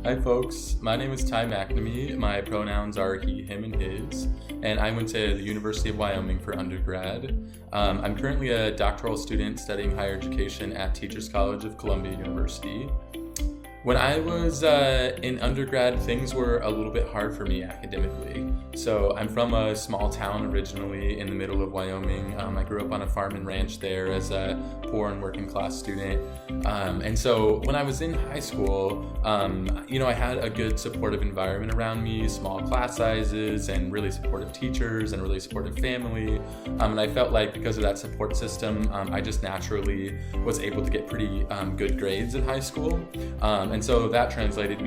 Hi folks, my name is McManee. My pronouns are he, him, and his, and I went to the University of Wyoming for undergrad. I'm currently a doctoral student studying higher education at Teachers College of Columbia University. When I was in undergrad, things were a little bit hard for me academically. So I'm from a small town originally in the middle of Wyoming. I grew up on a farm and ranch there as a poor and working class student. And so when I was in high school, I had a good supportive environment around me, small class sizes and really supportive teachers and really supportive family. And I felt like because of that support system, I just naturally was able to get pretty good grades in high school. And so that translated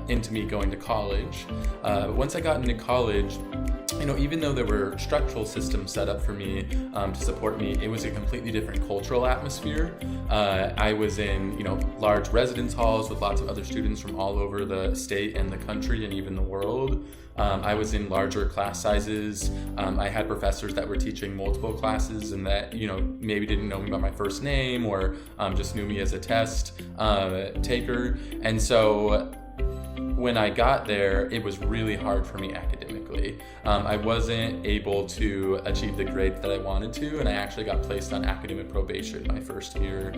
into me going to college. Once I got into college, even though there were structural systems set up for me to support me, it was a completely different cultural atmosphere. I was in, large residence halls with lots of other students from all over the state and the country and even the world. I was in larger class sizes. I had professors that were teaching multiple classes and that, maybe didn't know me by my first name or just knew me as a test taker. And so when I got there, it was really hard for me academically. I wasn't able to achieve the grades that I wanted to, and I actually got placed on academic probation my first year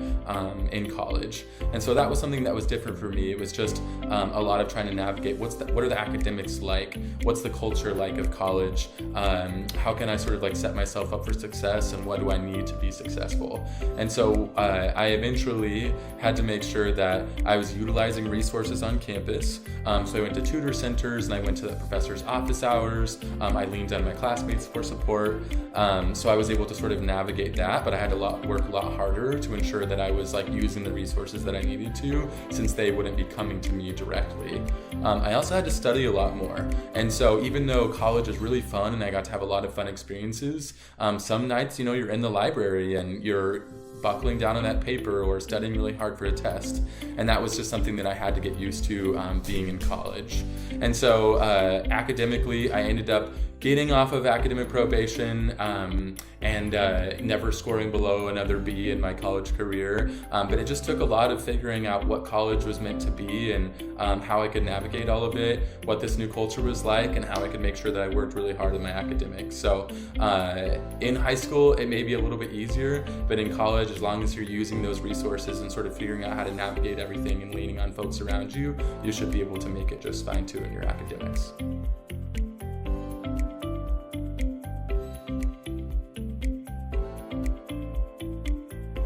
in college. And so that was something that was different for me. It was just a lot of trying to navigate what are the academics like, what's the culture like of college, how can I sort of set myself up for success, and what do I need to be successful. And so I eventually had to make sure that I was utilizing resources on campus. So I went to tutor centers and I went to the professor's office hours. I leaned on my classmates for support. So I was able to sort of navigate that, but I had to work a lot harder to ensure that I was using the resources that I needed to, since they wouldn't be coming to me directly. I also had to study a lot more. And so even though college is really fun and I got to have a lot of fun experiences, some nights, you're in the library and you're buckling down on that paper or studying really hard for a test. And that was just something that I had to get used to being in college. And so academically, I ended up getting off of academic probation and never scoring below another B in my college career. But it just took a lot of figuring out what college was meant to be and how I could navigate all of it, what this new culture was like, and how I could make sure that I worked really hard in my academics. So in high school, it may be a little bit easier, but in college, as long as you're using those resources and sort of figuring out how to navigate everything and leaning on folks around you, you should be able to make it just fine too in your academics.